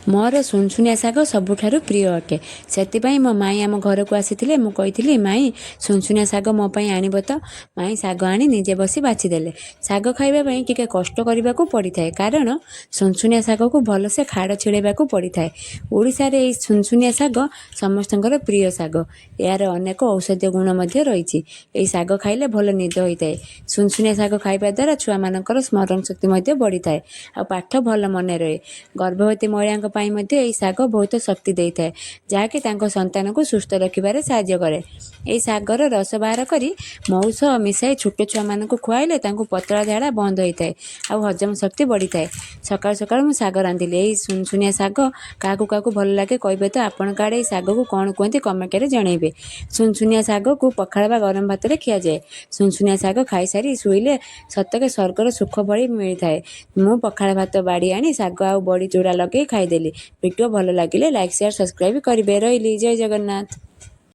ମୋର ସୁନସୁନିଆ ଶାଗ ସବୁଠାରୁ ପ୍ରିୟ ଅଟେ। ସେଥିପାଇଁ ମୋ ମାଇଁ ଆମ ଘରକୁ ଆସିଥିଲେ। ମୁଁ କହିଥିଲି, ମାଇଁ ସୁନସୁନିଆ ଶାଗ ମୋ ପାଇଁ ଆଣିବ ତ। ମାଇଁ ଶାଗ ଆଣି ନିଜେ ବସି ବାଛିଦେଲେ। ଶାଗ ଖାଇବା ପାଇଁ ଟିକେ କଷ୍ଟ କରିବାକୁ ପଡ଼ିଥାଏ, କାରଣ ସୁନସୁନିଆ ଶାଗକୁ ଭଲସେ ଖାଡ଼ ଛିଡ଼େଇବାକୁ ପଡ଼ିଥାଏ। ଓଡ଼ିଶାରେ ଏହି ସୁନସୁନିଆ ଶାଗ ସମସ୍ତଙ୍କର ପ୍ରିୟ ଶାଗ। ଏହାର ଅନେକ ଔଷଧୀୟ ଗୁଣ ମଧ୍ୟ ରହିଛି। ଏହି ଶାଗ ଖାଇଲେ ଭଲ ନିଦ ହୋଇଥାଏ। ସୁନସୁନିଆ ଶାଗ ଖାଇବା ଦ୍ୱାରା ଛୁଆମାନଙ୍କର ସ୍ମରଣ ଶକ୍ତି ମଧ୍ୟ ବଢ଼ିଥାଏ ଆଉ ପାଠ ଭଲ ମନେ ରହେ। ଗର୍ଭବତୀ ମହିଳାଙ୍କ ପାଇଁ ମଧ୍ୟ ଏହି ଶାଗ ବହୁତ ଶକ୍ତି ଦେଇଥାଏ, ଯାହାକି ତାଙ୍କ ସନ୍ତାନକୁ ସୁସ୍ଥ ରଖିବାରେ ସାହାଯ୍ୟ କରେ। ଏହି ଶାଗର ରସ ବାହାର କରି ମହୁ ସହ ମିଶାଇ ଛୋଟ ଛୁଆମାନଙ୍କୁ ଖୁଆଇଲେ ତାଙ୍କୁ ପତଳା ଝାଡ଼ା ବନ୍ଦ ହୋଇଥାଏ ଆଉ ହଜମ ଶକ୍ତି ବଢ଼ିଥାଏ। ସକାଳୁ ସକାଳୁ ମୁଁ ଶାଗ ରାନ୍ଧିଲି। ଏହି ସୁନସୁନିଆ ଶାଗ କାହାକୁ କାହାକୁ ଭଲ ଲାଗେ କହିବେ ତ। ଆପଣଙ୍କ ଆଡ଼େ ଏହି ଶାଗକୁ କ'ଣ କୁହନ୍ତି କମେଣ୍ଟରେ ଜଣାଇବେ। ସୁନସୁନିଆ ଶାଗକୁ ପଖାଳ ବା ଗରମ ଭାତରେ ଖିଆଯାଏ। ସୁନସୁନିଆ ଶାଗ ଖାଇସାରି ଶୋଇଲେ ସତେକି ସ୍ୱର୍ଗର ସୁଖ ଭଳି ମିଳିଥାଏ। ମୁଁ ପଖାଳ ଭାତ ବାଡ଼ି ଆଣି ଶାଗ ଆଉ ବଡ଼ି ଚୁରା ଲଗେଇ ଖାଇଦେଲି। ଭିଡ଼ିଓ ଭଲ ଲାଗିଲେ ଲାଇକ୍, ସେୟାର, ସବସ୍କ୍ରାଇବ୍ କରିବେ। ରହିଲି। ଜୟ ଜଗନ୍ନାଥ।